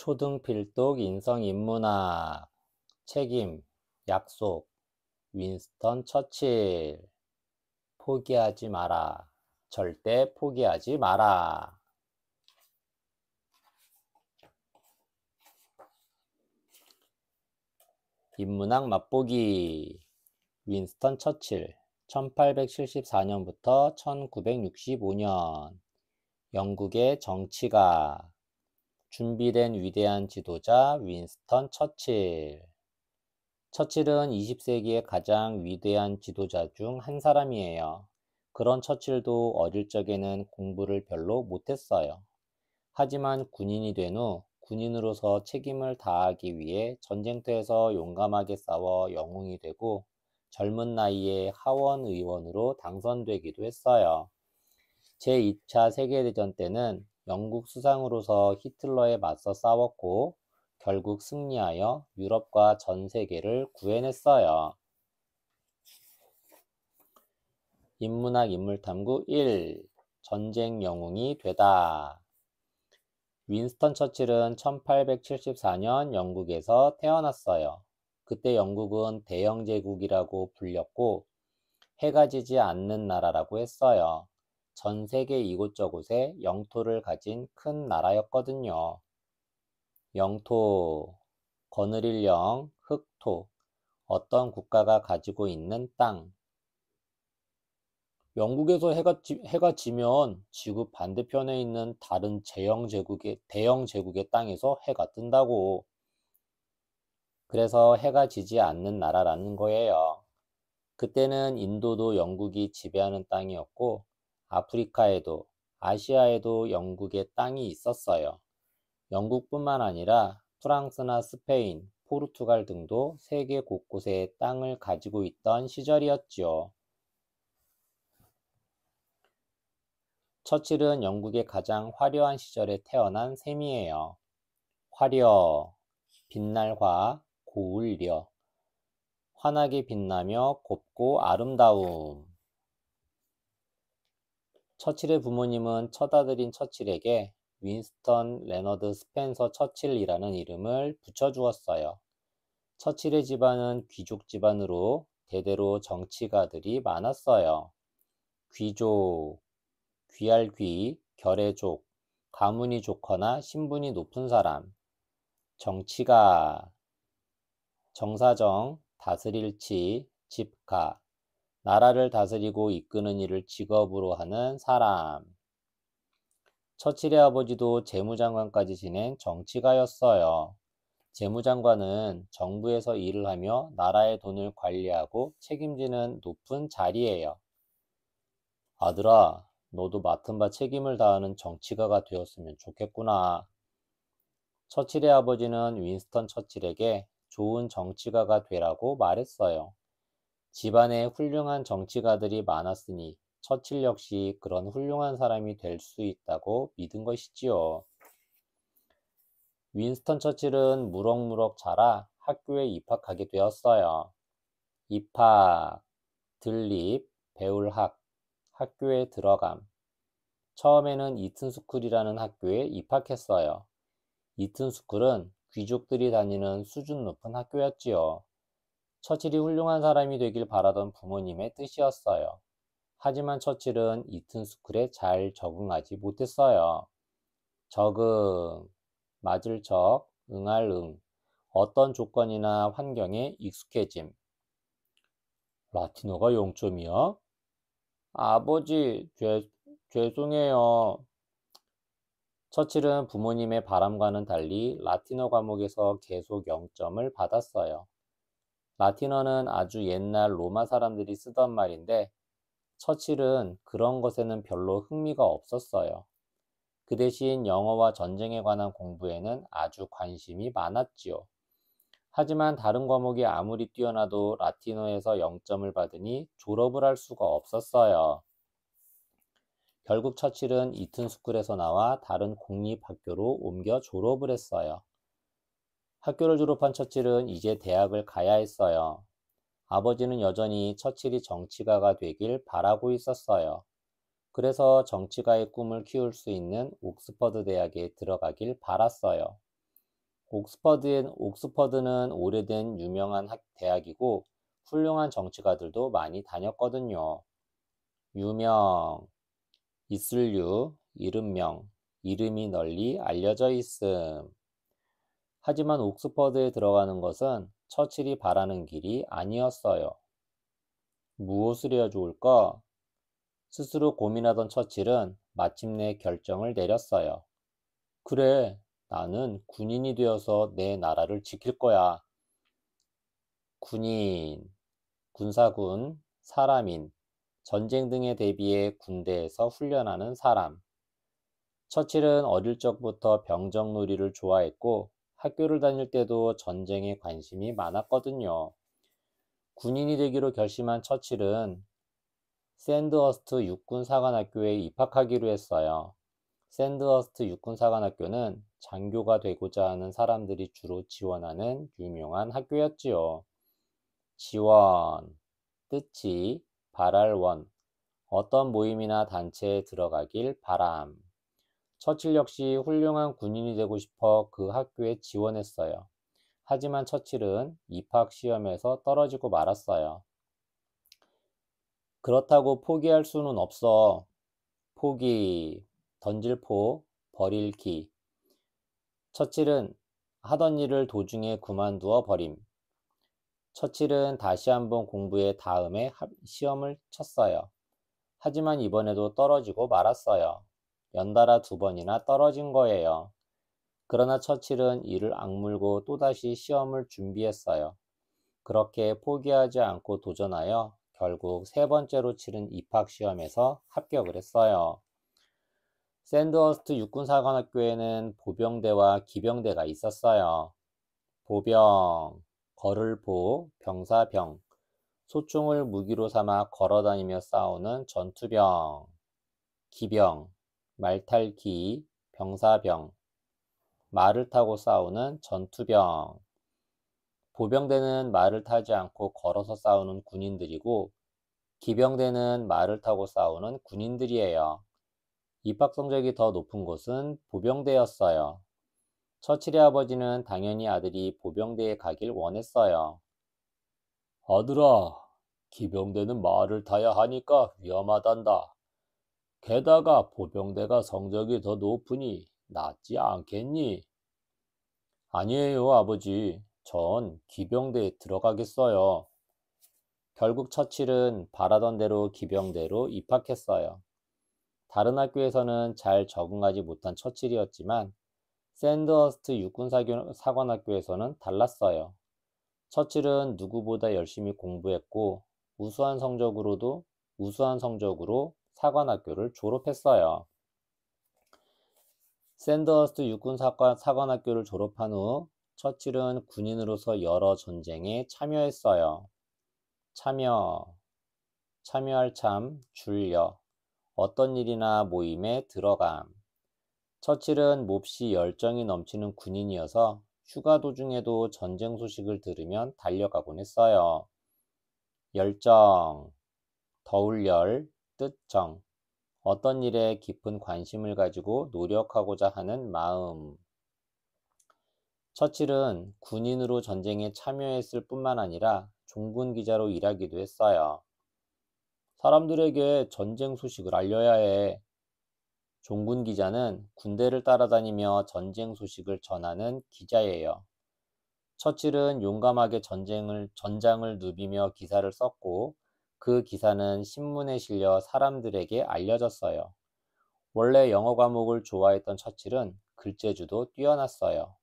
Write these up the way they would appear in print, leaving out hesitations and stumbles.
초등필독 인성인문학 책임, 약속, 윈스턴 처칠. 포기하지 마라. 절대 포기하지 마라. 인문학 맛보기. 윈스턴 처칠 1874년부터 1965년 영국의 정치가. 준비된 위대한 지도자 윈스턴 처칠. 처칠은 20세기의 가장 위대한 지도자 중 한 사람이에요. 그런 처칠도 어릴 적에는 공부를 별로 못했어요. 하지만 군인이 된 후 군인으로서 책임을 다하기 위해 전쟁터에서 용감하게 싸워 영웅이 되고 젊은 나이에 하원 의원으로 당선되기도 했어요. 제2차 세계대전 때는 영국 수상으로서 히틀러에 맞서 싸웠고 결국 승리하여 유럽과 전 세계를 구해냈어요. 인문학 인물탐구 1. 전쟁 영웅이 되다. 윈스턴 처칠은 1874년 영국에서 태어났어요. 그때 영국은 대영제국이라고 불렸고 해가 지지 않는 나라라고 했어요. 전 세계 이곳저곳에 영토를 가진 큰 나라였거든요. 영토, 거느릴 영, 흑토, 어떤 국가가 가지고 있는 땅. 영국에서 해가 지면 지구 반대편에 있는 다른 대영 제국의 땅에서 해가 뜬다고. 그래서 해가 지지 않는 나라라는 거예요. 그때는 인도도 영국이 지배하는 땅이었고 아프리카에도 아시아에도 영국의 땅이 있었어요. 영국뿐만 아니라 프랑스나 스페인, 포르투갈 등도 세계 곳곳에 땅을 가지고 있던 시절이었지요. 처칠은 영국의 가장 화려한 시절에 태어난 셈이에요. 화려, 빛날 화, 고울려, 환하게 빛나며 곱고 아름다움. 처칠의 부모님은 첫아들인 처칠에게 윈스턴 레너드 스펜서 처칠이라는 이름을 붙여주었어요. 처칠의 집안은 귀족 집안으로 대대로 정치가들이 많았어요. 귀족, 귀할 귀, 결의족, 가문이 좋거나 신분이 높은 사람. 정치가, 정사정, 다스릴치, 집가, 나라를 다스리고 이끄는 일을 직업으로 하는 사람. 처칠의 아버지도 재무장관까지 지낸 정치가였어요. 재무장관은 정부에서 일을 하며 나라의 돈을 관리하고 책임지는 높은 자리예요. 아들아, 너도 맡은 바 책임을 다하는 정치가가 되었으면 좋겠구나. 처칠의 아버지는 윈스턴 처칠에게 좋은 정치가가 되라고 말했어요. 집안에 훌륭한 정치가들이 많았으니 처칠 역시 그런 훌륭한 사람이 될 수 있다고 믿은 것이지요. 윈스턴 처칠은 무럭무럭 자라 학교에 입학하게 되었어요. 입학, 들립, 배울 학교에 들어감. 처음에는 이튼스쿨이라는 학교에 입학했어요. 이튼스쿨은 귀족들이 다니는 수준 높은 학교였지요. 처칠이 훌륭한 사람이 되길 바라던 부모님의 뜻이었어요. 하지만 처칠은 이튼스쿨에 잘 적응하지 못했어요. 적응, 맞을 적, 응할 응, 어떤 조건이나 환경에 익숙해짐. 라틴어가 0점이야? 아버지, 죄송해요. 처칠은 부모님의 바람과는 달리 라틴어 과목에서 계속 0점을 받았어요. 라틴어는 아주 옛날 로마 사람들이 쓰던 말인데 처칠은 그런 것에는 별로 흥미가 없었어요. 그 대신 영어와 전쟁에 관한 공부에는 아주 관심이 많았지요. 하지만 다른 과목이 아무리 뛰어나도 라틴어에서 0점을 받으니 졸업을 할 수가 없었어요. 결국 처칠은 이튼스쿨에서 나와 다른 공립학교로 옮겨 졸업을 했어요. 학교를 졸업한 처칠은 이제 대학을 가야 했어요. 아버지는 여전히 처칠이 정치가가 되길 바라고 있었어요. 그래서 정치가의 꿈을 키울 수 있는 옥스퍼드 대학에 들어가길 바랐어요. 옥스퍼드는 오래된 유명한 대학이고 훌륭한 정치가들도 많이 다녔거든요. 유명, 있을류, 이름명, 이름이 널리 알려져 있음. 하지만 옥스퍼드에 들어가는 것은 처칠이 바라는 길이 아니었어요. 무엇을 해야 좋을까? 스스로 고민하던 처칠은 마침내 결정을 내렸어요. 그래, 나는 군인이 되어서 내 나라를 지킬 거야. 군인, 군사군, 사람인, 전쟁 등에 대비해 군대에서 훈련하는 사람. 처칠은 어릴 적부터 병정놀이를 좋아했고 학교를 다닐 때도 전쟁에 관심이 많았거든요. 군인이 되기로 결심한 처칠은 샌드허스트 육군사관학교에 입학하기로 했어요. 샌드허스트 육군사관학교는 장교가 되고자 하는 사람들이 주로 지원하는 유명한 학교였지요. 지원, 뜻이, 바랄 원, 어떤 모임이나 단체에 들어가길 바람. 처칠 역시 훌륭한 군인이 되고 싶어 그 학교에 지원했어요. 하지만 처칠은 입학 시험에서 떨어지고 말았어요. 그렇다고 포기할 수는 없어. 포기, 던질 포, 버릴 기. 처칠은 하던 일을 도중에 그만두어 버림. 처칠은 다시 한번 공부해 다음에 시험을 쳤어요. 하지만 이번에도 떨어지고 말았어요. 연달아 2번이나 떨어진 거예요. 그러나 처칠은 이를 악물고 또다시 시험을 준비했어요. 그렇게 포기하지 않고 도전하여 결국 3번째로 치른 입학시험에서 합격을 했어요. 샌드허스트 육군사관학교에는 보병대와 기병대가 있었어요. 보병, 걸을보, 병사병, 소총을 무기로 삼아 걸어다니며 싸우는 전투병, 기병, 말탈기, 병사병, 말을 타고 싸우는 전투병. 보병대는 말을 타지 않고 걸어서 싸우는 군인들이고 기병대는 말을 타고 싸우는 군인들이에요. 입학 성적이 더 높은 곳은 보병대였어요. 처칠의 아버지는 당연히 아들이 보병대에 가길 원했어요. 아들아, 기병대는 말을 타야 하니까 위험하단다. 게다가 보병대가 성적이 더 높으니 낫지 않겠니? 아니에요, 아버지. 전 기병대에 들어가겠어요. 결국 처칠은 바라던 대로 기병대로 입학했어요. 다른 학교에서는 잘 적응하지 못한 처칠이었지만 샌드허스트 육군사관학교에서는 달랐어요. 처칠은 누구보다 열심히 공부했고 우수한 성적으로 사관학교를 졸업했어요. 샌드허스트 육군사관학교를 졸업한 후 처칠은 군인으로서 여러 전쟁에 참여했어요. 참여할 참, 줄여, 어떤 일이나 모임에 들어감. 처칠은 몹시 열정이 넘치는 군인이어서 휴가 도중에도 전쟁 소식을 들으면 달려가곤 했어요. 열정, 더울 열, 뜻정, 어떤 일에 깊은 관심을 가지고 노력하고자 하는 마음. 처칠은 군인으로 전쟁에 참여했을 뿐만 아니라 종군 기자로 일하기도 했어요. 사람들에게 전쟁 소식을 알려야 해. 종군 기자는 군대를 따라다니며 전쟁 소식을 전하는 기자예요. 처칠은 용감하게 전장을 누비며 기사를 썼고 그 기사는 신문에 실려 사람들에게 알려졌어요. 원래 영어 과목을 좋아했던 처칠은 글재주도 뛰어났어요.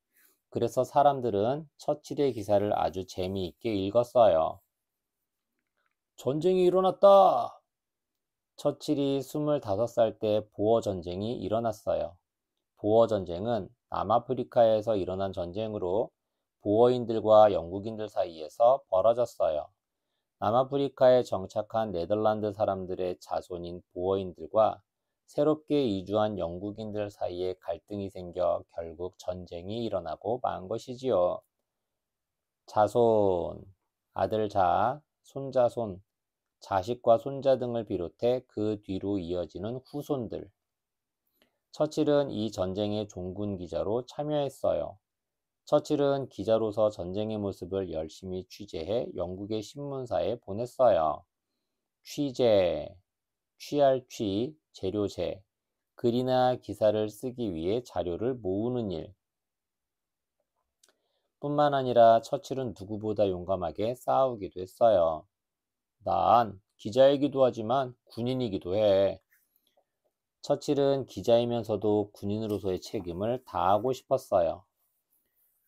그래서 사람들은 처칠의 기사를 아주 재미있게 읽었어요. 전쟁이 일어났다! 처칠이 25살 때 보어 전쟁이 일어났어요. 보어 전쟁은 남아프리카에서 일어난 전쟁으로 보어인들과 영국인들 사이에서 벌어졌어요. 남아프리카에 정착한 네덜란드 사람들의 자손인 보어인들과 새롭게 이주한 영국인들 사이에 갈등이 생겨 결국 전쟁이 일어나고 만 것이지요. 자손, 아들자, 손자손, 자식과 손자 등을 비롯해 그 뒤로 이어지는 후손들. 처칠은 이 전쟁의 종군 기자로 참여했어요. 처칠은 기자로서 전쟁의 모습을 열심히 취재해 영국의 신문사에 보냈어요. 취재, 취할 취, 재료재, 글이나 기사를 쓰기 위해 자료를 모으는 일. 뿐만 아니라 처칠은 누구보다 용감하게 싸우기도 했어요. 난 기자이기도 하지만 군인이기도 해. 처칠은 기자이면서도 군인으로서의 책임을 다하고 싶었어요.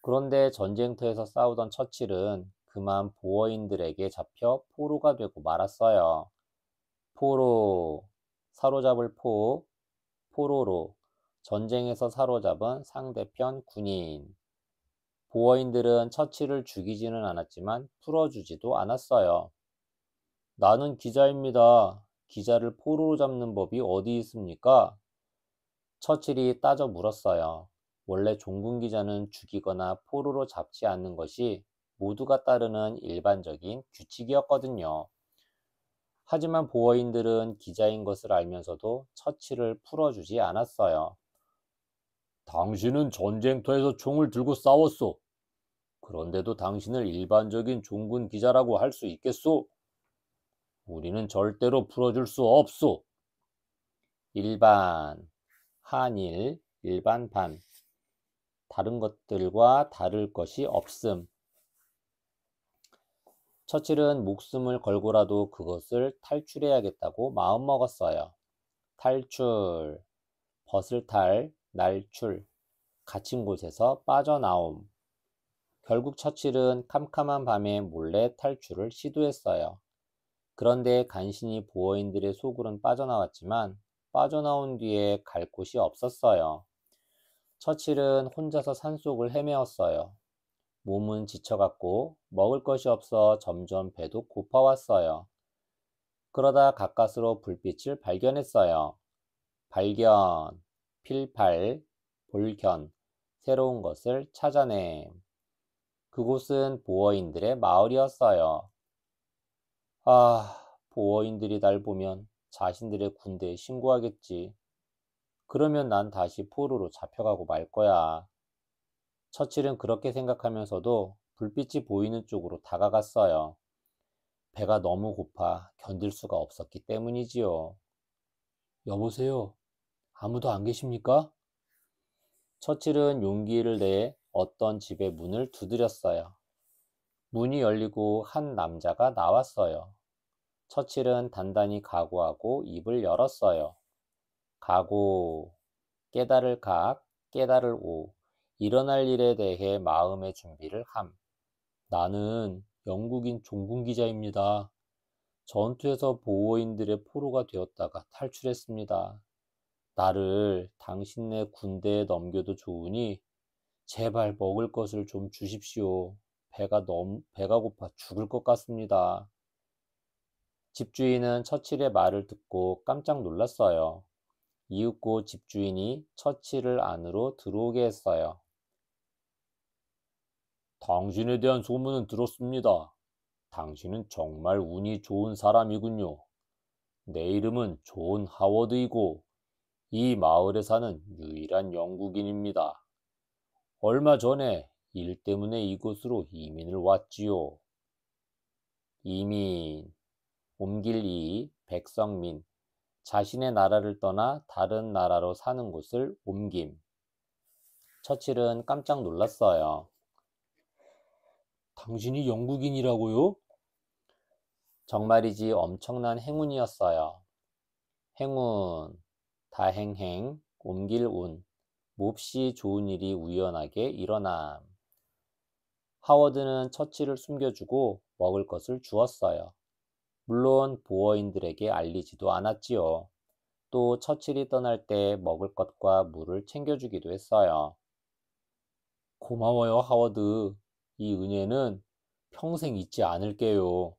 그런데 전쟁터에서 싸우던 처칠은 그만 보어인들에게 잡혀 포로가 되고 말았어요. 포로, 사로잡을 포, 포로로, 전쟁에서 사로잡은 상대편 군인. 보어인들은 처칠을 죽이지는 않았지만 풀어주지도 않았어요. 나는 기자입니다. 기자를 포로로 잡는 법이 어디 있습니까? 처칠이 따져 물었어요. 원래 종군 기자는 죽이거나 포로로 잡지 않는 것이 모두가 따르는 일반적인 규칙이었거든요. 하지만 보어인들은 기자인 것을 알면서도 처칠을 풀어주지 않았어요. 당신은 전쟁터에서 총을 들고 싸웠소. 그런데도 당신을 일반적인 종군 기자라고 할 수 있겠소? 우리는 절대로 풀어줄 수 없소. 일반, 한일, 일반판. 다른 것들과 다를 것이 없음. 처칠은 목숨을 걸고라도 그것을 탈출해야겠다고 마음먹었어요. 탈출, 벗을 탈, 날출, 갇힌 곳에서 빠져나옴. 결국 처칠은 캄캄한 밤에 몰래 탈출을 시도했어요. 그런데 간신히 보어인들의 속으론 빠져나왔지만 빠져나온 뒤에 갈 곳이 없었어요. 처칠은 혼자서 산속을 헤매었어요. 몸은 지쳐갔고 먹을 것이 없어 점점 배도 고파왔어요. 그러다 가까스로 불빛을 발견했어요. 발견, 필발, 볼견, 새로운 것을 찾아냄. 그곳은 보어인들의 마을이었어요. 보어인들이 날 보면 자신들의 군대에 신고하겠지. 그러면 난 다시 포로로 잡혀가고 말 거야. 처칠은 그렇게 생각하면서도 불빛이 보이는 쪽으로 다가갔어요. 배가 너무 고파 견딜 수가 없었기 때문이지요. 여보세요? 아무도 안 계십니까? 처칠은 용기를 내 어떤 집의 문을 두드렸어요. 문이 열리고 한 남자가 나왔어요. 처칠은 단단히 각오하고 입을 열었어요. 각오, 깨달을 각, 깨달을 오, 일어날 일에 대해 마음의 준비를 함. 나는 영국인 종군 기자입니다. 전투에서 보호인들의 포로가 되었다가 탈출했습니다. 나를 당신네 군대에 넘겨도 좋으니 제발 먹을 것을 좀 주십시오. 배가 고파 죽을 것 같습니다. 집주인은 처칠의 말을 듣고 깜짝 놀랐어요. 이윽고 집주인이 처칠을 안으로 들어오게 했어요. 당신에 대한 소문은 들었습니다. 당신은 정말 운이 좋은 사람이군요. 내 이름은 존 하워드이고 이 마을에 사는 유일한 영국인입니다. 얼마 전에 일 때문에 이곳으로 이민을 왔지요. 이민, 옮길 이, 백성민, 자신의 나라를 떠나 다른 나라로 사는 곳을 옮김. 처칠은 깜짝 놀랐어요. 당신이 영국인이라고요? 정말이지 엄청난 행운이었어요. 행운, 다행행, 옮길 운, 몹시 좋은 일이 우연하게 일어남. 하워드는 처치를 숨겨주고 먹을 것을 주었어요. 물론 보어인들에게 알리지도 않았지요. 또 처칠이 떠날 때 먹을 것과 물을 챙겨주기도 했어요. 고마워요, 하워드. 이 은혜는 평생 잊지 않을게요.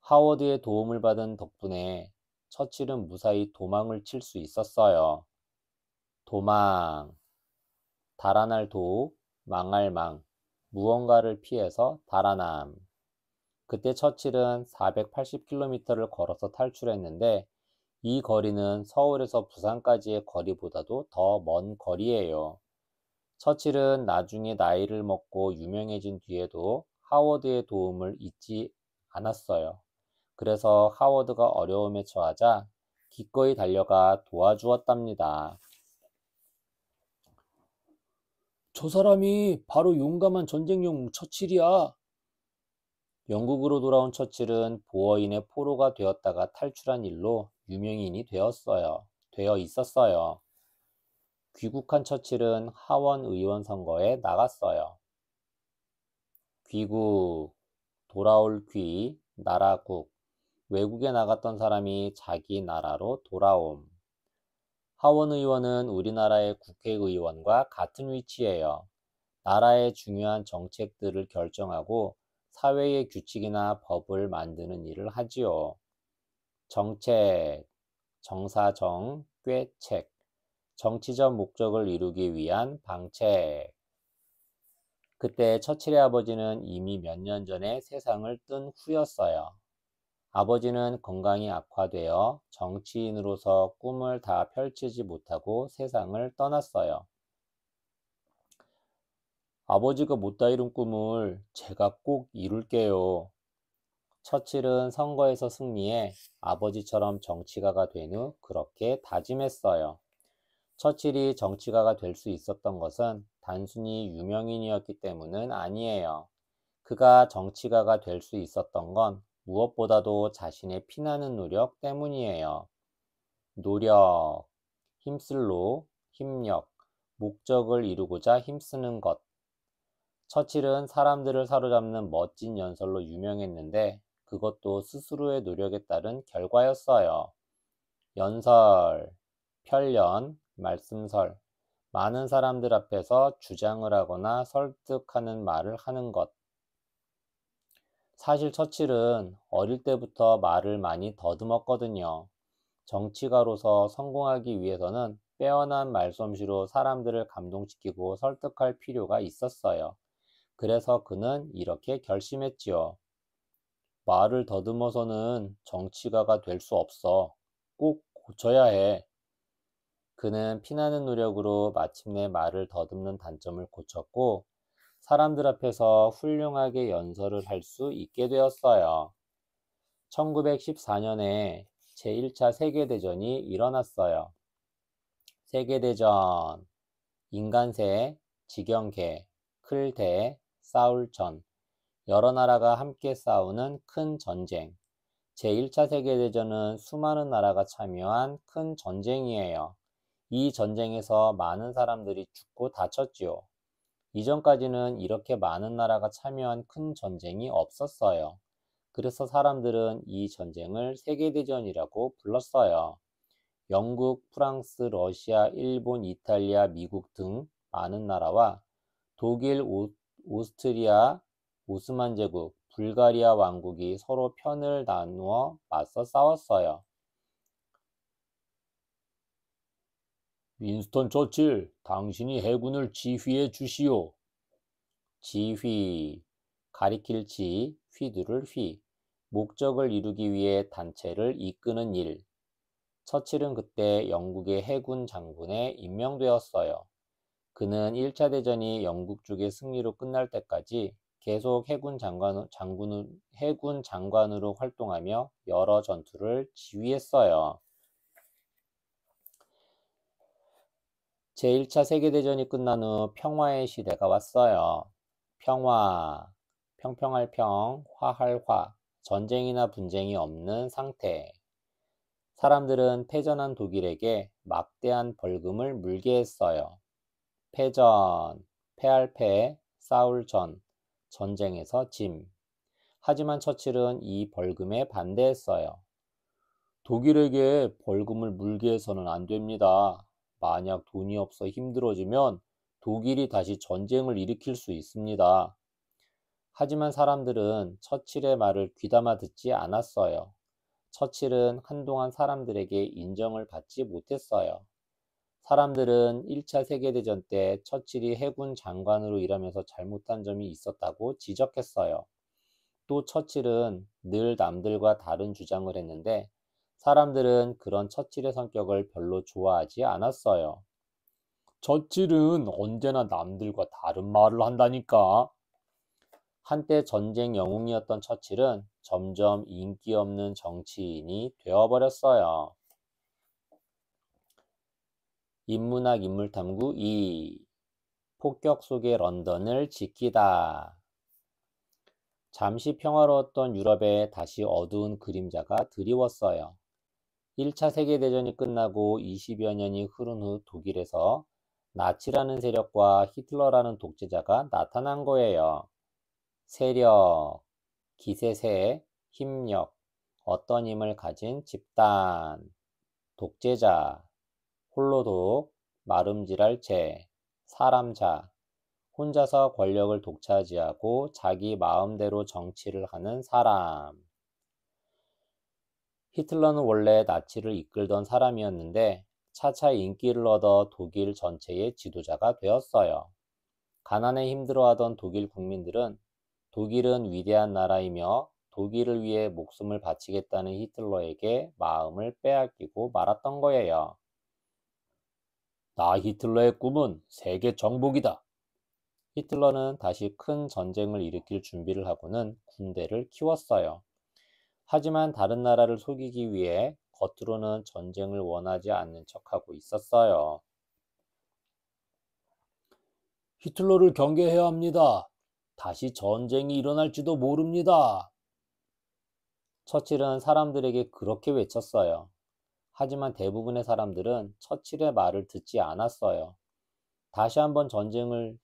하워드의 도움을 받은 덕분에 처칠은 무사히 도망을 칠 수 있었어요. 도망, 달아날 도, 망할 망, 무언가를 피해서 달아남. 그때 처칠은 480km를 걸어서 탈출했는데 이 거리는 서울에서 부산까지의 거리보다도 더 먼 거리예요. 처칠은 나중에 나이를 먹고 유명해진 뒤에도 하워드의 도움을 잊지 않았어요. 그래서 하워드가 어려움에 처하자 기꺼이 달려가 도와주었답니다. 저 사람이 바로 용감한 전쟁 영웅 처칠이야. 영국으로 돌아온 처칠은 보어인의 포로가 되었다가 탈출한 일로 유명인이 되어 있었어요. 귀국한 처칠은 하원 의원 선거에 나갔어요. 귀국, 돌아올 귀, 나라국, 외국에 나갔던 사람이 자기 나라로 돌아옴. 하원 의원은 우리나라의 국회의원과 같은 위치예요. 나라의 중요한 정책들을 결정하고 사회의 규칙이나 법을 만드는 일을 하지요. 정책, 정사정, 꾀책, 정치적 목적을 이루기 위한 방책. 그때 처칠의 아버지는 이미 몇 년 전에 세상을 뜬 후였어요. 아버지는 건강이 악화되어 정치인으로서 꿈을 다 펼치지 못하고 세상을 떠났어요. 아버지가 못다 이룬 꿈을 제가 꼭 이룰게요. 처칠은 선거에서 승리해 아버지처럼 정치가가 된 후 그렇게 다짐했어요. 처칠이 정치가가 될 수 있었던 것은 단순히 유명인이었기 때문은 아니에요. 그가 정치가가 될 수 있었던 건 무엇보다도 자신의 피나는 노력 때문이에요. 노력, 힘쓸로, 힘력, 목적을 이루고자 힘쓰는 것. 처칠은 사람들을 사로잡는 멋진 연설로 유명했는데 그것도 스스로의 노력에 따른 결과였어요. 연설, 편련, 말씀설, 많은 사람들 앞에서 주장을 하거나 설득하는 말을 하는 것. 사실 처칠은 어릴 때부터 말을 많이 더듬었거든요. 정치가로서 성공하기 위해서는 빼어난 말솜씨로 사람들을 감동시키고 설득할 필요가 있었어요. 그래서 그는 이렇게 결심했지요. 말을 더듬어서는 정치가가 될 수 없어. 꼭 고쳐야 해. 그는 피나는 노력으로 마침내 말을 더듬는 단점을 고쳤고 사람들 앞에서 훌륭하게 연설을 할 수 있게 되었어요. 1914년에 제1차 세계대전이 일어났어요. 세계대전, 인간새, 지경개, 클대, 싸울전, 여러 나라가 함께 싸우는 큰 전쟁. 제1차 세계대전은 수많은 나라가 참여한 큰 전쟁이에요. 이 전쟁에서 많은 사람들이 죽고 다쳤지요. 이전까지는 이렇게 많은 나라가 참여한 큰 전쟁이 없었어요. 그래서 사람들은 이 전쟁을 세계대전이라고 불렀어요. 영국, 프랑스, 러시아, 일본, 이탈리아, 미국 등 많은 나라와 독일, 오스트리아, 오스만 제국, 불가리아 왕국이 서로 편을 나누어 맞서 싸웠어요. 윈스턴 처칠, 당신이 해군을 지휘해 주시오. 지휘, 가리킬 지, 휘두를 휘, 목적을 이루기 위해 단체를 이끄는 일. 처칠은 그때 영국의 해군 장군에 임명되었어요. 그는 1차 대전이 영국 쪽의 승리로 끝날 때까지 계속 해군 장관으로 활동하며 여러 전투를 지휘했어요. 제1차 세계대전이 끝난 후 평화의 시대가 왔어요. 평화, 평평할 평, 화할 화, 전쟁이나 분쟁이 없는 상태. 사람들은 패전한 독일에게 막대한 벌금을 물게 했어요. 패전, 패할 패, 싸울 전, 전쟁에서 짐. 하지만 처칠은 이 벌금에 반대했어요. 독일에게 벌금을 물게 해서는 안 됩니다. 만약 돈이 없어 힘들어지면 독일이 다시 전쟁을 일으킬 수 있습니다. 하지만 사람들은 처칠의 말을 귀담아 듣지 않았어요. 처칠은 한동안 사람들에게 인정을 받지 못했어요. 사람들은 1차 세계대전 때 처칠이 해군 장관으로 일하면서 잘못한 점이 있었다고 지적했어요. 또 처칠은 늘 남들과 다른 주장을 했는데 사람들은 그런 처칠의 성격을 별로 좋아하지 않았어요. 처칠은 언제나 남들과 다른 말을 한다니까. 한때 전쟁 영웅이었던 처칠은 점점 인기 없는 정치인이 되어버렸어요. 인문학 인물탐구 2. 폭격 속의 런던을 지키다. 잠시 평화로웠던 유럽에 다시 어두운 그림자가 드리웠어요. 1차 세계대전이 끝나고 20여 년이 흐른 후 독일에서 나치라는 세력과 히틀러라는 독재자가 나타난 거예요. 세력, 기세세, 힘력, 어떤 힘을 가진 집단, 독재자, 홀로독, 마름질할 사람자, 혼자서 권력을 독차지하고 자기 마음대로 정치를 하는 사람. 히틀러는 원래 나치를 이끌던 사람이었는데 차차 인기를 얻어 독일 전체의 지도자가 되었어요. 가난에 힘들어하던 독일 국민들은 독일은 위대한 나라이며 독일을 위해 목숨을 바치겠다는 히틀러에게 마음을 빼앗기고 말았던 거예요. 나 히틀러의 꿈은 세계 정복이다. 히틀러는 다시 큰 전쟁을 일으킬 준비를 하고는 군대를 키웠어요. 하지만 다른 나라를 속이기 위해 겉으로는 전쟁을 원하지 않는 척하고 있었어요. 히틀러를 경계해야 합니다. 다시 전쟁이 일어날지도 모릅니다. 처칠은 사람들에게 그렇게 외쳤어요. 하지만 대부분의 사람들은 처칠의 말을 듣지 않았어요. 다시 한번 전쟁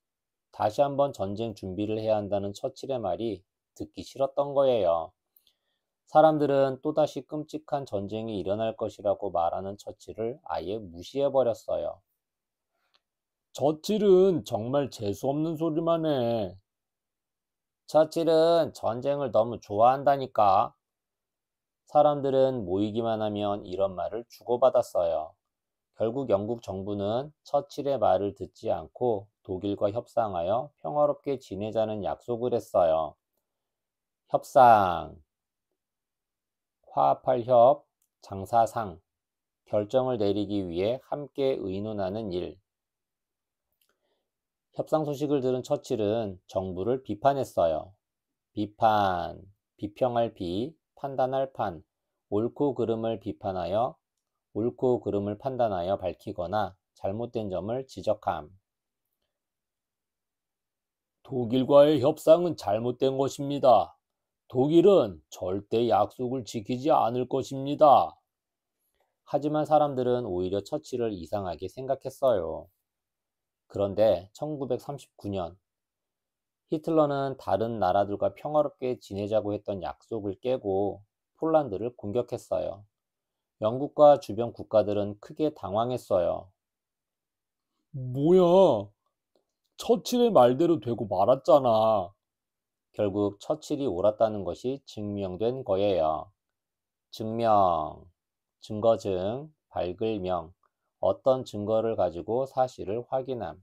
준비를 해야 한다는 처칠의 말이 듣기 싫었던 거예요. 사람들은 또다시 끔찍한 전쟁이 일어날 것이라고 말하는 처칠을 아예 무시해버렸어요. 처칠은 정말 재수없는 소리만 해. 처칠은 전쟁을 너무 좋아한다니까. 사람들은 모이기만 하면 이런 말을 주고받았어요. 결국 영국 정부는 처칠의 말을 듣지 않고 독일과 협상하여 평화롭게 지내자는 약속을 했어요. 협상, 화합할 협, 장사상, 결정을 내리기 위해 함께 의논하는 일. 협상 소식을 들은 처칠은 정부를 비판했어요. 비판, 비평할 비, 판단할 판, 옳고 그름을 판단하여 밝히거나 잘못된 점을 지적함. 독일과의 협상은 잘못된 것입니다. 독일은 절대 약속을 지키지 않을 것입니다. 하지만 사람들은 오히려 처칠을 이상하게 생각했어요. 그런데 1939년 히틀러는 다른 나라들과 평화롭게 지내자고 했던 약속을 깨고 폴란드를 공격했어요. 영국과 주변 국가들은 크게 당황했어요. 뭐야? 처칠의 말대로 되고 말았잖아. 결국 처칠이 옳았다는 것이 증명된 거예요. 증명, 증거증, 발글명, 어떤 증거를 가지고 사실을 확인함.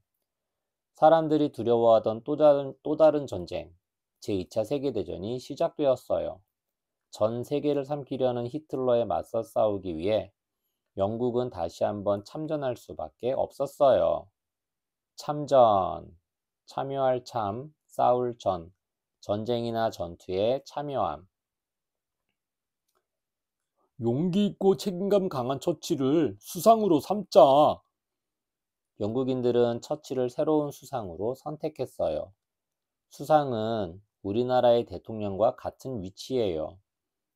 사람들이 두려워하던 또 다른 전쟁, 제2차 세계대전이 시작되었어요. 전 세계를 삼키려는 히틀러에 맞서 싸우기 위해 영국은 다시 한번 참전할 수밖에 없었어요. 참전, 참여할 참, 싸울 전, 전쟁이나 전투에 참여함. 용기 있고 책임감 강한 처칠을 수상으로 삼자. 영국인들은 처칠을 새로운 수상으로 선택했어요. 수상은 우리나라의 대통령과 같은 위치예요.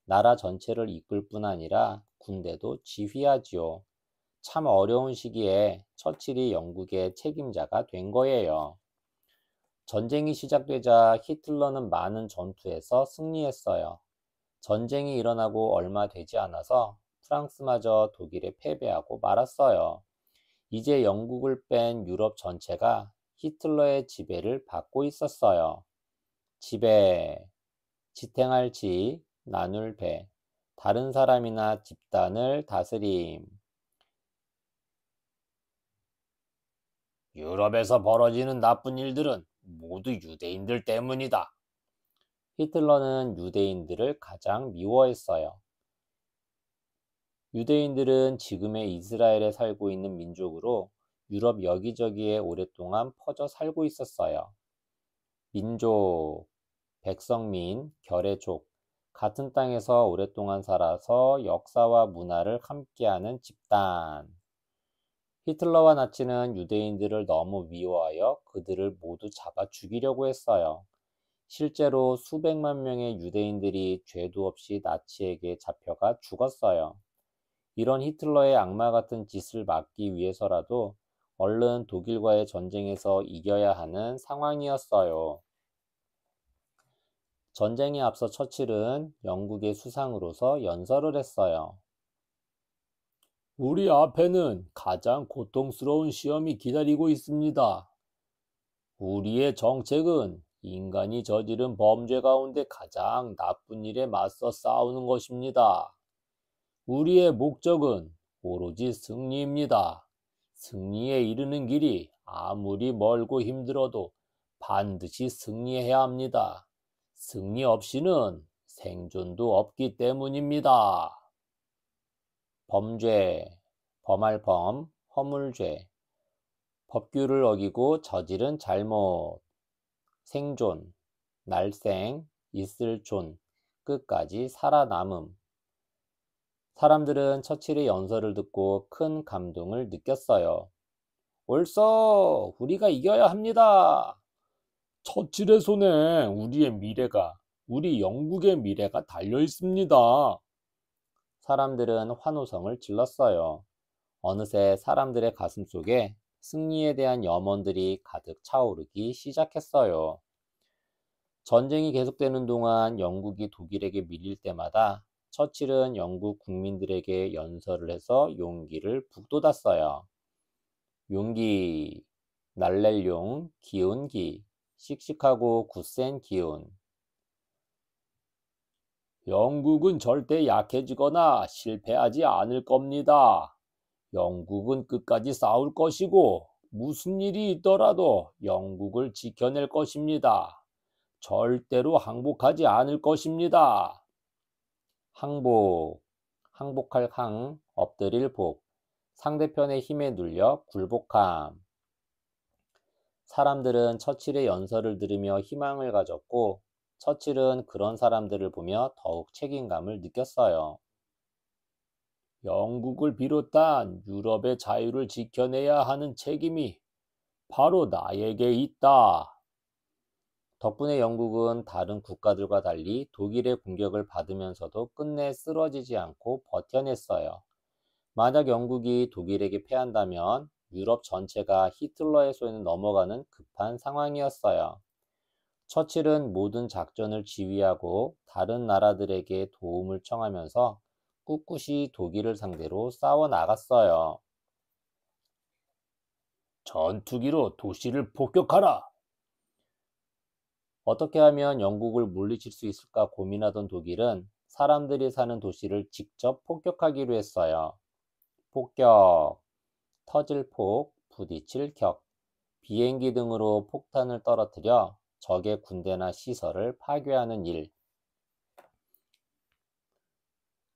나라 전체를 이끌 뿐 아니라 군대도 지휘하지요. 참 어려운 시기에 처칠이 영국의 책임자가 된 거예요. 전쟁이 시작되자 히틀러는 많은 전투에서 승리했어요. 전쟁이 일어나고 얼마 되지 않아서 프랑스마저 독일에 패배하고 말았어요. 이제 영국을 뺀 유럽 전체가 히틀러의 지배를 받고 있었어요. 지배, 지탱할 지, 나눌 배, 다른 사람이나 집단을 다스림. 유럽에서 벌어지는 나쁜 일들은 모두 유대인들 때문이다. 히틀러는 유대인들을 가장 미워했어요. 유대인들은 지금의 이스라엘에 살고 있는 민족으로 유럽 여기저기에 오랫동안 퍼져 살고 있었어요. 민족, 백성민, 결의족, 같은 땅에서 오랫동안 살아서 역사와 문화를 함께하는 집단. 히틀러와 나치는 유대인들을 너무 미워하여 그들을 모두 잡아 죽이려고 했어요. 실제로 수백만 명의 유대인들이 죄도 없이 나치에게 잡혀가 죽었어요. 이런 히틀러의 악마 같은 짓을 막기 위해서라도 얼른 독일과의 전쟁에서 이겨야 하는 상황이었어요. 전쟁에 앞서 처칠은 영국의 수상으로서 연설을 했어요. 우리 앞에는 가장 고통스러운 시험이 기다리고 있습니다. 우리의 정책은 인간이 저지른 범죄 가운데 가장 나쁜 일에 맞서 싸우는 것입니다. 우리의 목적은 오로지 승리입니다. 승리에 이르는 길이 아무리 멀고 힘들어도 반드시 승리해야 합니다. 승리 없이는 생존도 없기 때문입니다. 범죄, 범할 범, 허물죄, 법규를 어기고 저지른 잘못, 생존, 날생, 있을 존, 끝까지 살아남음. 사람들은 처칠의 연설을 듣고 큰 감동을 느꼈어요. 옳소! 우리가 이겨야 합니다. 처칠의 손에 우리 영국의 미래가 달려 있습니다. 사람들은 환호성을 질렀어요. 어느새 사람들의 가슴 속에 승리에 대한 염원들이 가득 차오르기 시작했어요. 전쟁이 계속되는 동안 영국이 독일에게 밀릴 때마다 처칠은 영국 국민들에게 연설을 해서 용기를 북돋았어요. 용기, 날랠 용, 기운 기, 씩씩하고 굳센 기운. 영국은 절대 약해지거나 실패하지 않을 겁니다. 영국은 끝까지 싸울 것이고 무슨 일이 있더라도 영국을 지켜낼 것입니다. 절대로 항복하지 않을 것입니다. 항복, 항복할 항, 엎드릴 복, 상대편의 힘에 눌려 굴복함. 사람들은 처칠의 연설을 들으며 희망을 가졌고 처칠은 그런 사람들을 보며 더욱 책임감을 느꼈어요. 영국을 비롯한 유럽의 자유를 지켜내야 하는 책임이 바로 나에게 있다. 덕분에 영국은 다른 국가들과 달리 독일의 공격을 받으면서도 끝내 쓰러지지 않고 버텨냈어요. 만약 영국이 독일에게 패한다면 유럽 전체가 히틀러의 손에 넘어가는 급한 상황이었어요. 처칠은 모든 작전을 지휘하고 다른 나라들에게 도움을 청하면서 꿋꿋이 독일을 상대로 싸워 나갔어요. 전투기로 도시를 폭격하라! 어떻게 하면 영국을 물리칠 수 있을까 고민하던 독일은 사람들이 사는 도시를 직접 폭격하기로 했어요. 폭격, 터질 폭, 부딪힐 격, 비행기 등으로 폭탄을 떨어뜨려 적의 군대나 시설을 파괴하는 일.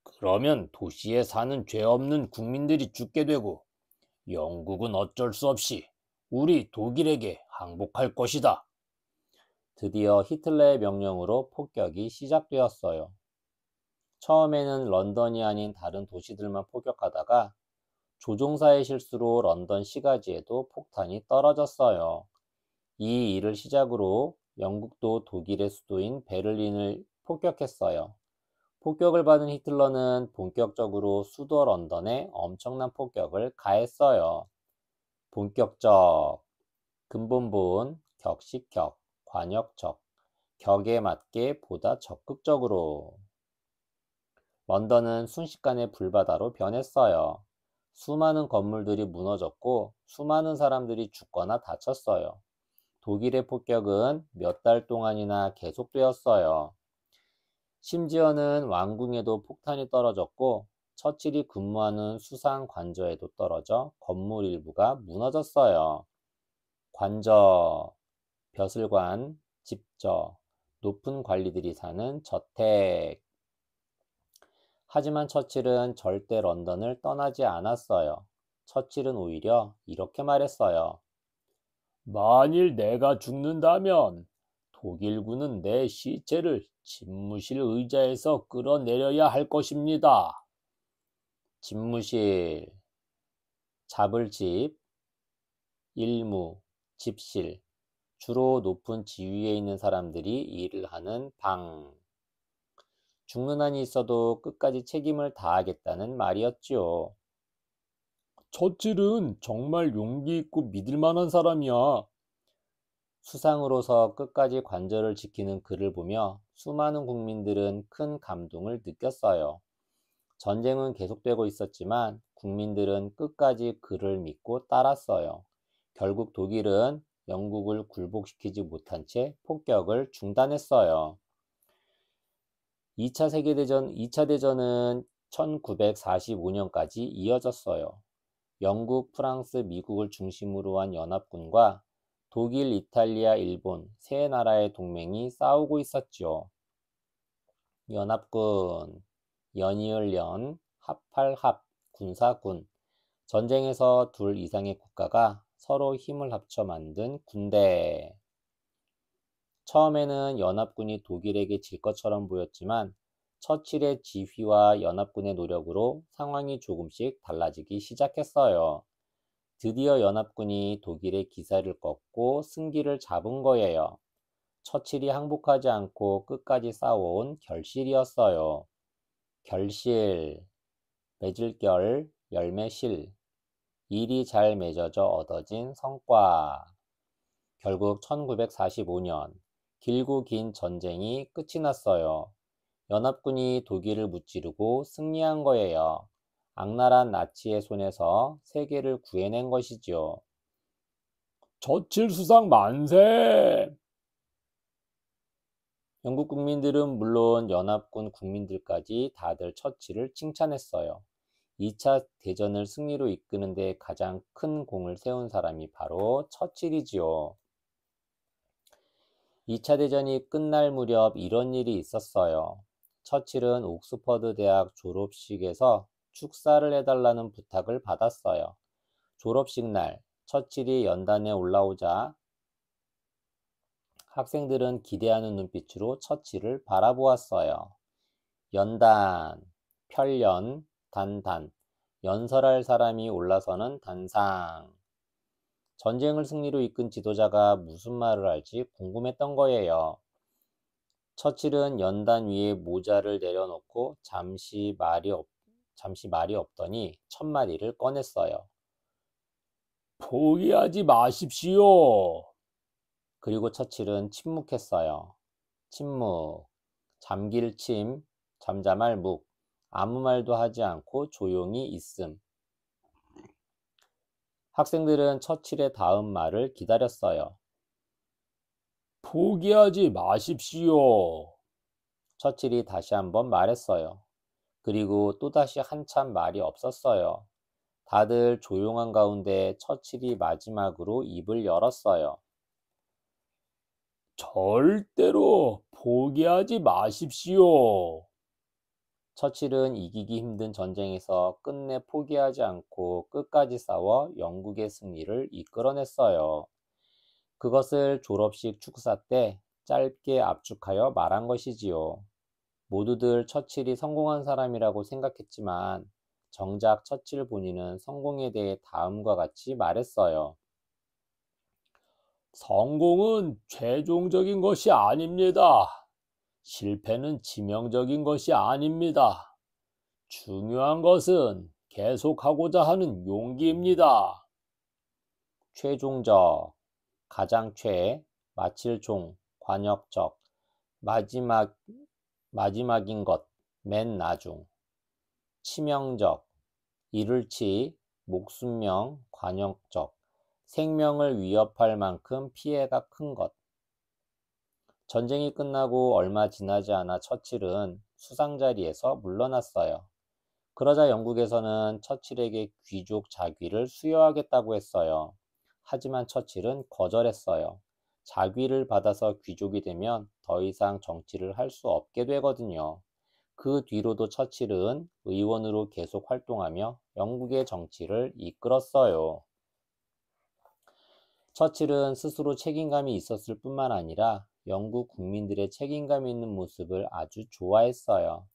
그러면 도시에 사는 죄 없는 국민들이 죽게 되고 영국은 어쩔 수 없이 우리 독일에게 항복할 것이다. 드디어 히틀러의 명령으로 폭격이 시작되었어요. 처음에는 런던이 아닌 다른 도시들만 폭격하다가 조종사의 실수로 런던 시가지에도 폭탄이 떨어졌어요. 이 일을 시작으로 영국도 독일의 수도인 베를린을 폭격했어요. 폭격을 받은 히틀러는 본격적으로 수도 런던에 엄청난 폭격을 가했어요. 본격적, 근본본, 격식격, 관역적, 격에 맞게 보다 적극적으로. 런던은 순식간에 불바다로 변했어요. 수많은 건물들이 무너졌고 수많은 사람들이 죽거나 다쳤어요. 독일의 폭격은 몇 달 동안이나 계속되었어요. 심지어는 왕궁에도 폭탄이 떨어졌고 처칠이 근무하는 수상 관저에도 떨어져 건물 일부가 무너졌어요. 관저, 벼슬관, 집저, 높은 관리들이 사는 저택. 하지만 처칠은 절대 런던을 떠나지 않았어요. 처칠은 오히려 이렇게 말했어요. 만일 내가 죽는다면 독일군은 내 시체를 집무실 의자에서 끌어내려야 할 것입니다. 집무실, 잡을 집, 일무, 집실, 주로 높은 지위에 있는 사람들이 일을 하는 방. 죽는 한이 있어도 끝까지 책임을 다하겠다는 말이었지요. 처칠은 정말 용기 있고 믿을 만한 사람이야. 수상으로서 끝까지 관절을 지키는 그를 보며 수많은 국민들은 큰 감동을 느꼈어요. 전쟁은 계속되고 있었지만 국민들은 끝까지 그를 믿고 따랐어요. 결국 독일은 영국을 굴복시키지 못한 채 폭격을 중단했어요. 2차 대전은 1945년까지 이어졌어요. 영국, 프랑스, 미국을 중심으로 한 연합군과 독일, 이탈리아, 일본 세 나라의 동맹이 싸우고 있었죠. 연합군, 연이을연, 합할합, 군사군. 전쟁에서 둘 이상의 국가가 서로 힘을 합쳐 만든 군대. 처음에는 연합군이 독일에게 질 것처럼 보였지만 처칠의 지휘와 연합군의 노력으로 상황이 조금씩 달라지기 시작했어요. 드디어 연합군이 독일의 기세를 꺾고 승기를 잡은 거예요. 처칠이 항복하지 않고 끝까지 싸워온 결실이었어요. 결실, 맺을 결, 열매실, 일이 잘 맺어져 얻어진 성과. 결국 1945년 길고 긴 전쟁이 끝이 났어요. 연합군이 독일을 무찌르고 승리한 거예요. 악랄한 나치의 손에서 세계를 구해낸 것이지요. 처칠 수상 만세! 영국 국민들은 물론 연합군 국민들까지 다들 처칠을 칭찬했어요. 2차 대전을 승리로 이끄는 데 가장 큰 공을 세운 사람이 바로 처칠이지요. 2차 대전이 끝날 무렵 이런 일이 있었어요. 처칠은 옥스퍼드 대학 졸업식에서 축사를 해달라는 부탁을 받았어요. 졸업식 날, 처칠이 연단에 올라오자 학생들은 기대하는 눈빛으로 처칠을 바라보았어요. 연단, 편련, 단단, 연설할 사람이 올라서는 단상. 전쟁을 승리로 이끈 지도자가 무슨 말을 할지 궁금했던 거예요. 처칠은 연단 위에 모자를 내려놓고 잠시 말이 없더니 첫 마디를 꺼냈어요. 포기하지 마십시오. 그리고 처칠은 침묵했어요. 침묵, 잠길 침, 잠잠할 묵, 아무 말도 하지 않고 조용히 있음. 학생들은 처칠의 다음 말을 기다렸어요. 포기하지 마십시오. 처칠이 다시 한번 말했어요. 그리고 또다시 한참 말이 없었어요. 다들 조용한 가운데 처칠이 마지막으로 입을 열었어요. 절대로 포기하지 마십시오. 처칠은 이기기 힘든 전쟁에서 끝내 포기하지 않고 끝까지 싸워 영국의 승리를 이끌어냈어요. 그것을 졸업식 축사 때 짧게 압축하여 말한 것이지요. 모두들 처칠이 성공한 사람이라고 생각했지만 정작 처칠 본인은 성공에 대해 다음과 같이 말했어요. 성공은 최종적인 것이 아닙니다. 실패는 치명적인 것이 아닙니다. 중요한 것은 계속하고자 하는 용기입니다. 최종적, 가장 최, 마칠 종, 관역적, 마지막인 것, 맨 나중, 치명적, 이를 치, 목숨명, 관역적, 생명을 위협할 만큼 피해가 큰 것. 전쟁이 끝나고 얼마 지나지 않아 처칠은 수상 자리에서 물러났어요. 그러자 영국에서는 처칠에게 귀족 자귀를 수여하겠다고 했어요. 하지만 처칠은 거절했어요. 자귀를 받아서 귀족이 되면 더 이상 정치를 할 수 없게 되거든요. 그 뒤로도 처칠은 의원으로 계속 활동하며 영국의 정치를 이끌었어요. 처칠은 스스로 책임감이 있었을 뿐만 아니라 영국 국민들의 책임감 있는 모습을 아주 좋아했어요.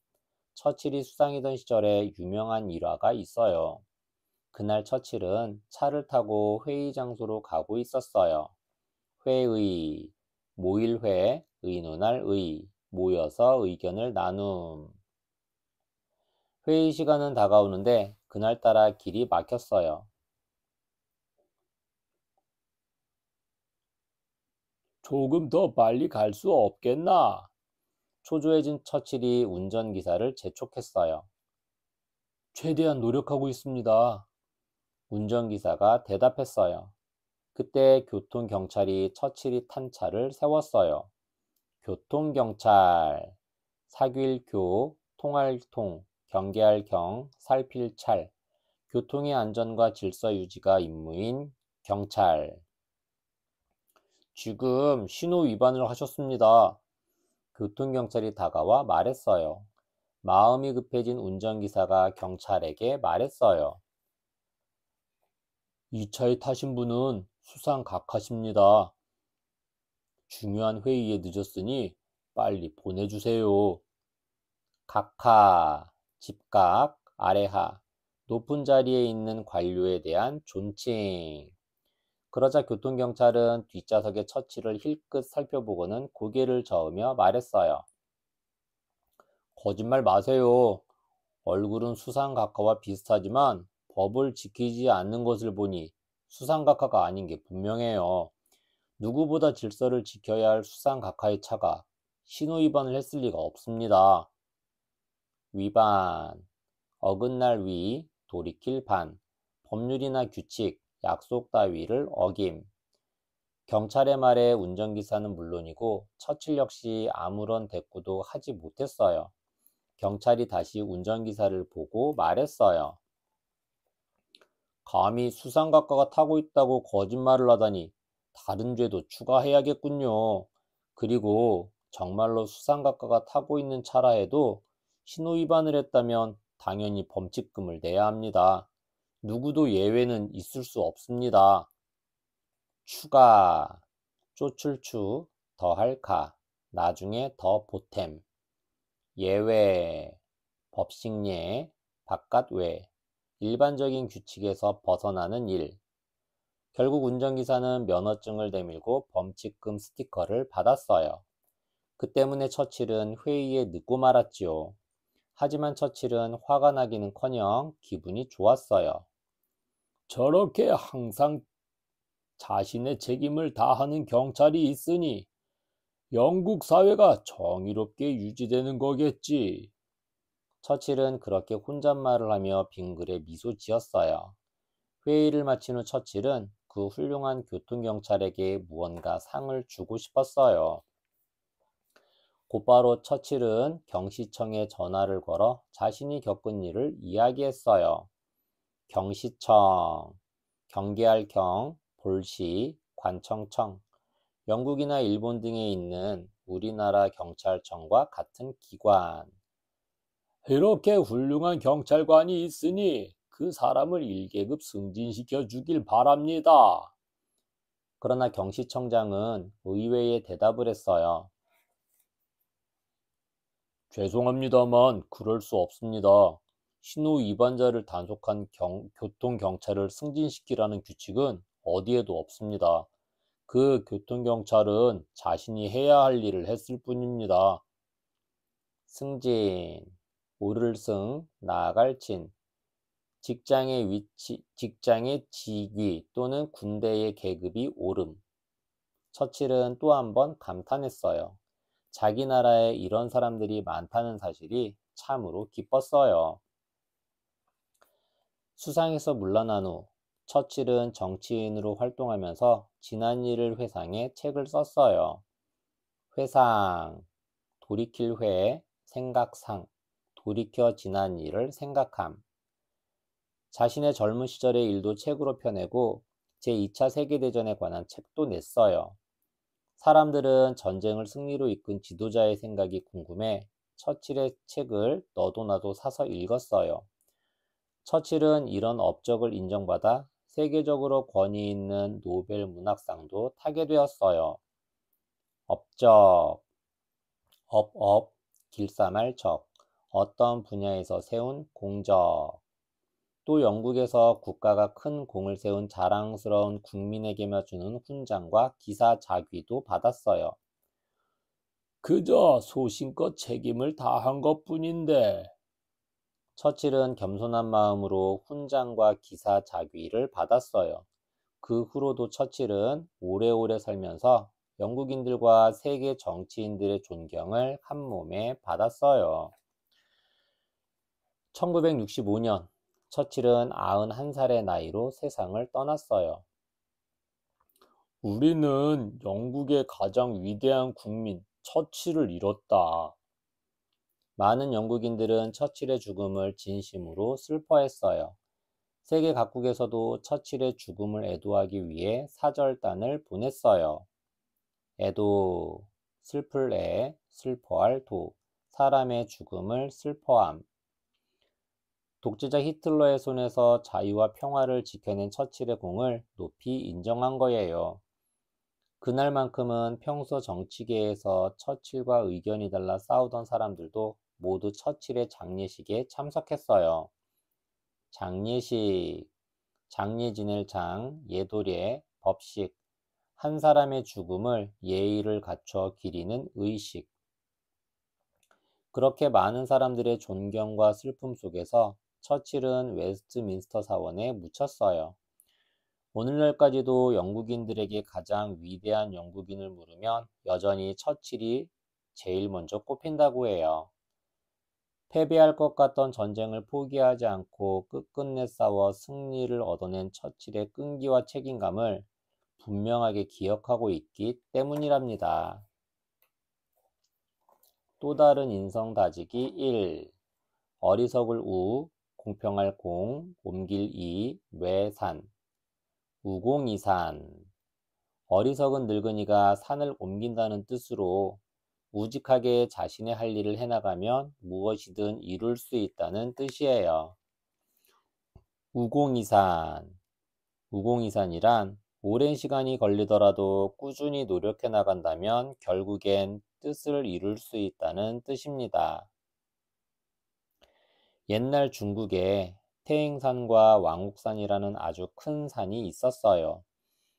처칠이 수상이던 시절에 유명한 일화가 있어요. 그날 처칠은 차를 타고 회의 장소로 가고 있었어요. 회의, 모일회, 의논할 의, 모여서 의견을 나눔. 회의 시간은 다가오는데 그날따라 길이 막혔어요. 조금 더 빨리 갈 수 없겠나? 초조해진 처칠이 운전기사를 재촉했어요. 최대한 노력하고 있습니다. 운전기사가 대답했어요. 그때 교통경찰이 처칠이 탄 차를 세웠어요. 교통경찰, 사귈 교, 통할 통, 경계할 경, 살필 찰, 교통의 안전과 질서 유지가 임무인 경찰. 지금 신호 위반을 하셨습니다. 교통경찰이 다가와 말했어요. 마음이 급해진 운전기사가 경찰에게 말했어요. 이 차에 타신 분은 수상각하십니다. 중요한 회의에 늦었으니 빨리 보내주세요. 각하, 집각, 아래하, 높은 자리에 있는 관료에 대한 존칭. 그러자 교통경찰은 뒷좌석의 처치를 힐끗 살펴보고는 고개를 저으며 말했어요. 거짓말 마세요. 얼굴은 수상각하와 비슷하지만 법을 지키지 않는 것을 보니 수상각하가 아닌 게 분명해요. 누구보다 질서를 지켜야 할 수상각하의 차가 신호 위반을 했을 리가 없습니다. 위반, 어긋날 위, 돌이킬 반, 법률이나 규칙, 약속 따위를 어김. 경찰의 말에 운전기사는 물론이고 처칠 역시 아무런 대꾸도 하지 못했어요. 경찰이 다시 운전기사를 보고 말했어요. 감히 수상각하가 타고 있다고 거짓말을 하다니 다른 죄도 추가해야겠군요. 그리고 정말로 수상각하가 타고 있는 차라 해도 신호 위반을 했다면 당연히 범칙금을 내야 합니다. 누구도 예외는 있을 수 없습니다. 추가, 쪼출추, 더할 카, 나중에 더 보탬, 예외, 법식예, 바깥외, 일반적인 규칙에서 벗어나는 일. 결국 운전기사는 면허증을 내밀고 범칙금 스티커를 받았어요. 그 때문에 처칠은 회의에 늦고 말았지요. 하지만 처칠은 화가 나기는커녕 기분이 좋았어요. 저렇게 항상 자신의 책임을 다하는 경찰이 있으니 영국 사회가 정의롭게 유지되는 거겠지. 처칠은 그렇게 혼잣말을 하며 빙글에 미소 지었어요. 회의를 마친 후 처칠은 그 훌륭한 교통경찰에게 무언가 상을 주고 싶었어요. 곧바로 처칠은 경시청에 전화를 걸어 자신이 겪은 일을 이야기했어요. 경시청, 경계할 경, 볼시, 관청청, 영국이나 일본 등에 있는 우리나라 경찰청과 같은 기관. 이렇게 훌륭한 경찰관이 있으니 그 사람을 1계급 승진시켜 주길 바랍니다. 그러나 경시청장은 의외의 대답을 했어요. 죄송합니다만 그럴 수 없습니다. 신호 위반자를 단속한 교통경찰을 승진시키라는 규칙은 어디에도 없습니다. 그 교통경찰은 자신이 해야 할 일을 했을 뿐입니다. 승진, 오를 승, 나아갈 진, 직장의 위치, 직장의 직위 또는 군대의 계급이 오름. 처칠은 또 한 번 감탄했어요. 자기 나라에 이런 사람들이 많다는 사실이 참으로 기뻤어요. 수상에서 물러난 후 처칠은 정치인으로 활동하면서 지난 일을 회상해 책을 썼어요. 회상, 돌이킬 회, 생각상, 돌이켜 지난 일을 생각함. 자신의 젊은 시절의 일도 책으로 펴내고 제2차 세계대전에 관한 책도 냈어요. 사람들은 전쟁을 승리로 이끈 지도자의 생각이 궁금해 처칠의 책을 너도 나도 사서 읽었어요. 처칠은 이런 업적을 인정받아 세계적으로 권위 있는 노벨 문학상도 타게 되었어요. 업적, 길쌈할 적, 어떤 분야에서 세운 공적. 또 영국에서 국가가 큰 공을 세운 자랑스러운 국민에게만 주는 훈장과 기사 자귀도 받았어요. 그저 소신껏 책임을 다한 것뿐인데. 처칠은 겸손한 마음으로 훈장과 기사 자귀를 받았어요. 그 후로도 처칠은 오래오래 살면서 영국인들과 세계 정치인들의 존경을 한 몸에 받았어요. 1965년 처칠은 91살의 나이로 세상을 떠났어요. 우리는 영국의 가장 위대한 국민 처칠을 잃었다. 많은 영국인들은 처칠의 죽음을 진심으로 슬퍼했어요. 세계 각국에서도 처칠의 죽음을 애도하기 위해 사절단을 보냈어요. 애도, 슬플 애, 슬퍼할 도, 사람의 죽음을 슬퍼함. 독재자 히틀러의 손에서 자유와 평화를 지켜낸 처칠의 공을 높이 인정한 거예요. 그날만큼은 평소 정치계에서 처칠과 의견이 달라 싸우던 사람들도 모두 처칠의 장례식에 참석했어요. 장례식, 장례 지낼 장, 예도례, 법식, 한 사람의 죽음을 예의를 갖춰 기리는 의식. 그렇게 많은 사람들의 존경과 슬픔 속에서 처칠은 웨스트민스터 사원에 묻혔어요. 오늘날까지도 영국인들에게 가장 위대한 영국인을 물으면 여전히 처칠이 제일 먼저 꼽힌다고 해요. 패배할 것 같던 전쟁을 포기하지 않고 끝끝내 싸워 승리를 얻어낸 처칠의 끈기와 책임감을 분명하게 기억하고 있기 때문이랍니다. 또 다른 인성 다지기 1. 어리석을 우, 공평할 공, 옮길 이, 외산. 우공이산. 어리석은 늙은이가 산을 옮긴다는 뜻으로 우직하게 자신의 할 일을 해나가면 무엇이든 이룰 수 있다는 뜻이에요. 우공이산. 우공이산이란 오랜 시간이 걸리더라도 꾸준히 노력해 나간다면 결국엔 뜻을 이룰 수 있다는 뜻입니다. 옛날 중국에 태행산과 왕옥산이라는 아주 큰 산이 있었어요.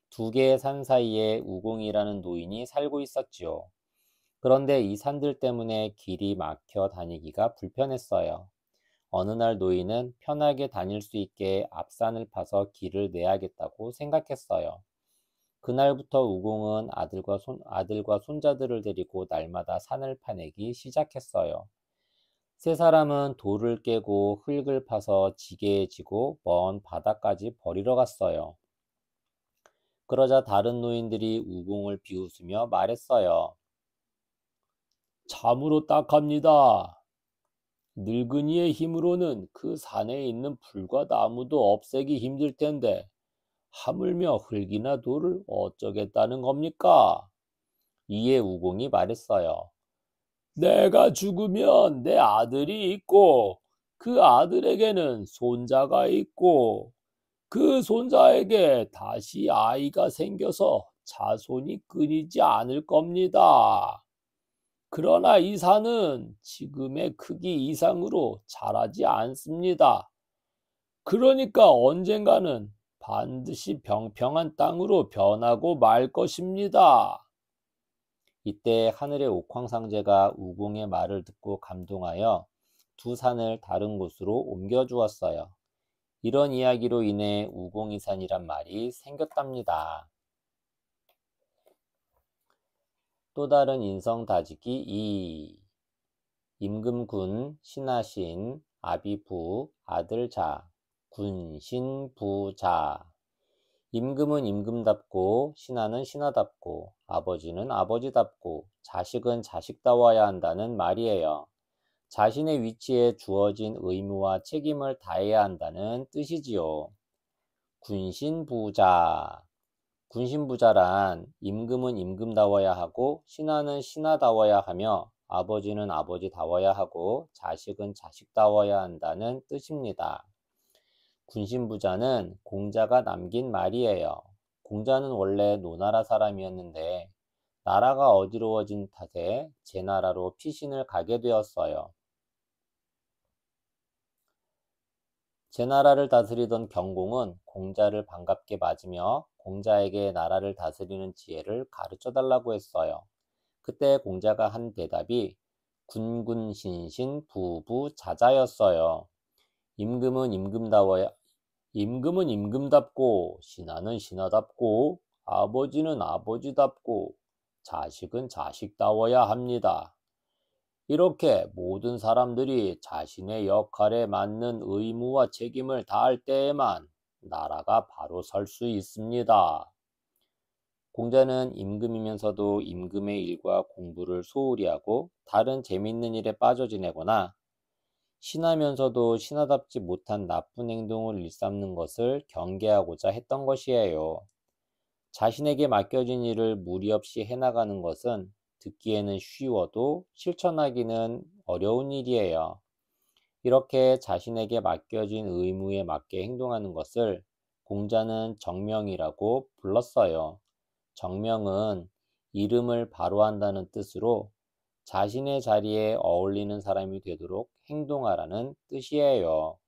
두 개의 산 사이에 우공이라는 노인이 살고 있었지요. 그런데 이 산들 때문에 길이 막혀 다니기가 불편했어요. 어느 날 노인은 편하게 다닐 수 있게 앞산을 파서 길을 내야겠다고 생각했어요. 그날부터 우공은 아들과 손자들을 데리고 날마다 산을 파내기 시작했어요. 세 사람은 돌을 깨고 흙을 파서 지게에 지고 먼 바다까지 버리러 갔어요. 그러자 다른 노인들이 우공을 비웃으며 말했어요. 참으로 딱합니다. 늙은이의 힘으로는 그 산에 있는 풀과 나무도 없애기 힘들 텐데 하물며 흙이나 돌을 어쩌겠다는 겁니까? 이에 우공이 말했어요. 내가 죽으면 내 아들이 있고 그 아들에게는 손자가 있고 그 손자에게 다시 아이가 생겨서 자손이 끊이지 않을 겁니다. 그러나 이 산은 지금의 크기 이상으로 자라지 않습니다. 그러니까 언젠가는 반드시 평평한 땅으로 변하고 말 것입니다. 이때 하늘의 옥황상제가 우공의 말을 듣고 감동하여 두 산을 다른 곳으로 옮겨 주었어요. 이런 이야기로 인해 우공이산이란 말이 생겼답니다. 또 다른 인성 다지기 2. 임금군, 신하신, 아비부, 아들자, 군신부자. 임금은 임금답고, 신하는 신하답고, 아버지는 아버지답고, 자식은 자식다워야 한다는 말이에요. 자신의 위치에 주어진 의무와 책임을 다해야 한다는 뜻이지요. 군신부자. 군신부자란 임금은 임금다워야 하고 신하는 신하다워야 하며 아버지는 아버지다워야 하고 자식은 자식다워야 한다는 뜻입니다. 군신부자는 공자가 남긴 말이에요. 공자는 원래 노나라 사람이었는데 나라가 어지러워진 탓에 제 나라로 피신을 가게 되었어요. 제 나라를 다스리던 경공은 공자를 반갑게 맞으며 공자에게 나라를 다스리는 지혜를 가르쳐 달라고 했어요. 그때 공자가 한 대답이 군군신신 부부자자였어요. 임금은 임금다워야 임금은 임금답고 신하는 신하답고 아버지는 아버지답고 자식은 자식다워야 합니다. 이렇게 모든 사람들이 자신의 역할에 맞는 의무와 책임을 다할 때에만 나라가 바로 설 수 있습니다. 공자는 임금이면서도 임금의 일과 공부를 소홀히 하고 다른 재밌는 일에 빠져 지내거나 신하면서도 신하답지 못한 나쁜 행동을 일삼는 것을 경계하고자 했던 것이에요. 자신에게 맡겨진 일을 무리 없이 해나가는 것은 듣기에는 쉬워도 실천하기는 어려운 일이에요. 이렇게 자신에게 맡겨진 의무에 맞게 행동하는 것을 공자는 정명이라고 불렀어요. 정명은 이름을 바로 한다는 뜻으로 자신의 자리에 어울리는 사람이 되도록 행동하라는 뜻이에요.